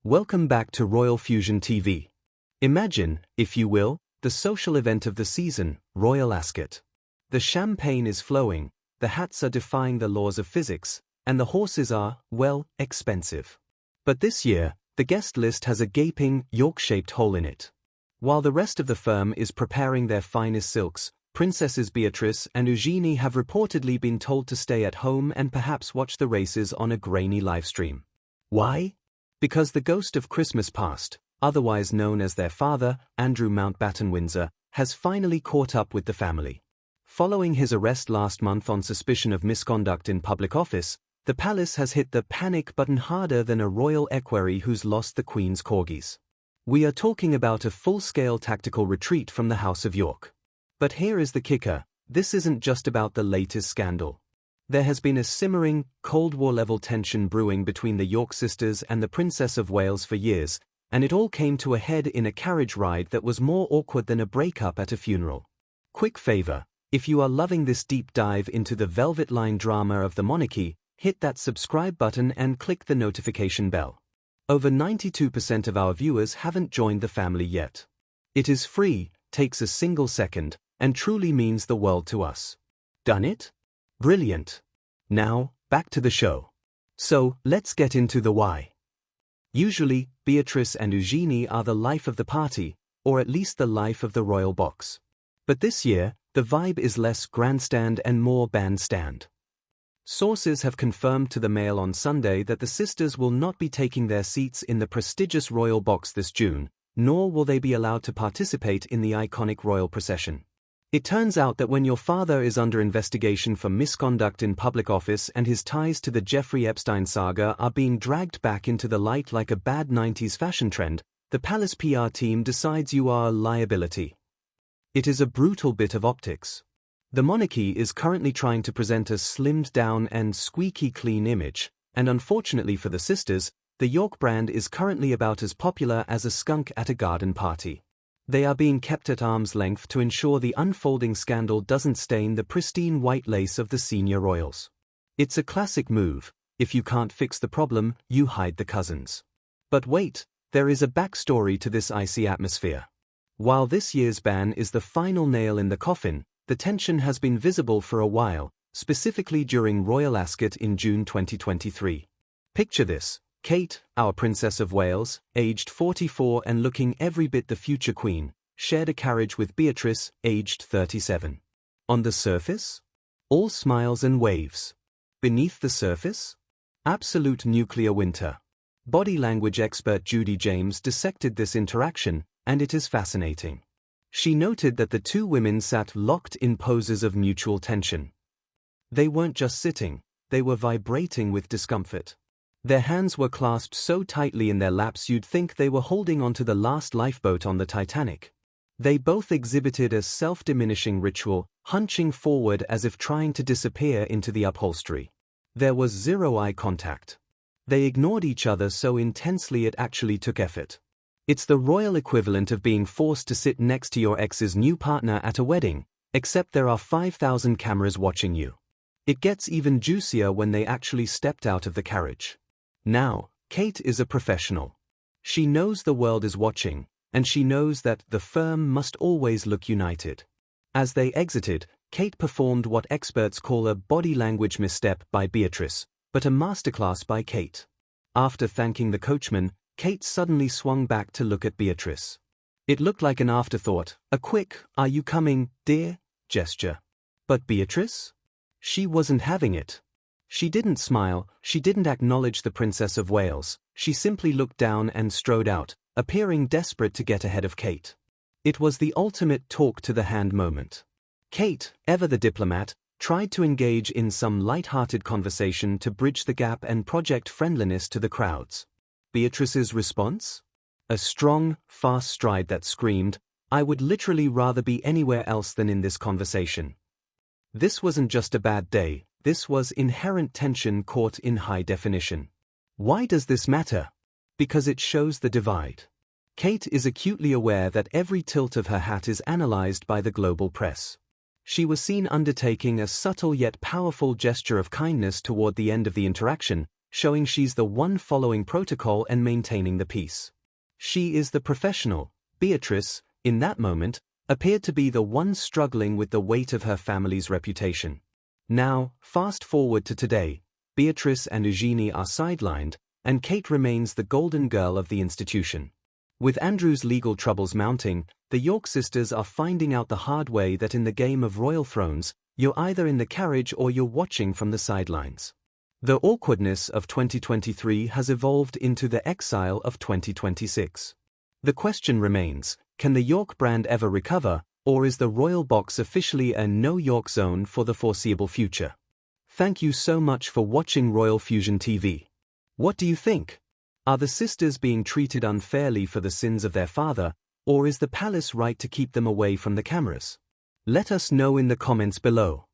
Welcome back to Royal Fusion TV. Imagine, if you will, the social event of the season, Royal Ascot. The champagne is flowing, the hats are defying the laws of physics, and the horses are, well, expensive. But this year, the guest list has a gaping, York-shaped hole in it. While the rest of the firm is preparing their finest silks, Princesses Beatrice and Eugenie have reportedly been told to stay at home and perhaps watch the races on a grainy livestream. Why? Because the ghost of Christmas past, otherwise known as their father, Andrew Mountbatten Windsor, has finally caught up with the family. Following his arrest last month on suspicion of misconduct in public office, the palace has hit the panic button harder than a royal equerry who's lost the Queen's corgis. We are talking about a full-scale tactical retreat from the House of York. But here is the kicker: this isn't just about the latest scandal. There has been a simmering, Cold War-level tension brewing between the York sisters and the Princess of Wales for years, and it all came to a head in a carriage ride that was more awkward than a breakup at a funeral. Quick favor, if you are loving this deep dive into the velvet line drama of the monarchy, hit that subscribe button and click the notification bell. Over 92% of our viewers haven't joined the family yet. It is free, takes a single second, and truly means the world to us. Done it? Brilliant. Now, back to the show. So, let's get into the why. Usually, Beatrice and Eugenie are the life of the party, or at least the life of the royal box. But this year, the vibe is less grandstand and more bandstand. Sources have confirmed to the Mail on Sunday that the sisters will not be taking their seats in the prestigious royal box this June, nor will they be allowed to participate in the iconic royal procession. It turns out that when your father is under investigation for misconduct in public office and his ties to the Jeffrey Epstein saga are being dragged back into the light like a bad 90s fashion trend, the palace PR team decides you are a liability. It is a brutal bit of optics. The monarchy is currently trying to present a slimmed-down and squeaky clean image, and unfortunately for the sisters, the York brand is currently about as popular as a skunk at a garden party. They are being kept at arm's length to ensure the unfolding scandal doesn't stain the pristine white lace of the senior royals. It's a classic move: if you can't fix the problem, you hide the cousins. But wait, there is a backstory to this icy atmosphere. While this year's ban is the final nail in the coffin, the tension has been visible for a while, specifically during Royal Ascot in June 2023. Picture this: Kate, our Princess of Wales, aged 44 and looking every bit the future queen, shared a carriage with Beatrice, aged 37. On the surface? All smiles and waves. Beneath the surface? Absolute nuclear winter. Body language expert Judy James dissected this interaction, and it is fascinating. She noted that the two women sat locked in poses of mutual tension. They weren't just sitting, they were vibrating with discomfort. Their hands were clasped so tightly in their laps you'd think they were holding onto the last lifeboat on the Titanic. They both exhibited a self-diminishing ritual, hunching forward as if trying to disappear into the upholstery. There was zero eye contact. They ignored each other so intensely it actually took effort. It's the royal equivalent of being forced to sit next to your ex's new partner at a wedding, except there are 5,000 cameras watching you. It gets even juicier when they actually stepped out of the carriage. Now, Kate is a professional. She knows the world is watching, and she knows that the firm must always look united. As they exited, Kate performed what experts call a body language misstep by Beatrice, but a masterclass by Kate. After thanking the coachman, Kate suddenly swung back to look at Beatrice. It looked like an afterthought, a quick, "Are you coming, dear?" gesture. But Beatrice? She wasn't having it. She didn't smile, she didn't acknowledge the Princess of Wales, she simply looked down and strode out, appearing desperate to get ahead of Kate. It was the ultimate talk-to-the-hand moment. Kate, ever the diplomat, tried to engage in some light-hearted conversation to bridge the gap and project friendliness to the crowds. Beatrice's response? A strong, fast stride that screamed, "I would literally rather be anywhere else than in this conversation." This wasn't just a bad day. This was inherent tension caught in high definition. Why does this matter? Because it shows the divide. Kate is acutely aware that every tilt of her hat is analyzed by the global press. She was seen undertaking a subtle yet powerful gesture of kindness toward the end of the interaction, showing she's the one following protocol and maintaining the peace. She is the professional. Beatrice, in that moment, appeared to be the one struggling with the weight of her family's reputation. Now, fast forward to today, Beatrice and Eugenie are sidelined, and Kate remains the golden girl of the institution. With Andrew's legal troubles mounting, the York sisters are finding out the hard way that in the game of royal thrones, you're either in the carriage or you're watching from the sidelines. The awkwardness of 2023 has evolved into the exile of 2026. The question remains, can the York brand ever recover, or is the royal box officially a no-York zone for the foreseeable future? Thank you so much for watching Royal Fusion TV. What do you think? Are the sisters being treated unfairly for the sins of their father, or is the palace right to keep them away from the cameras? Let us know in the comments below.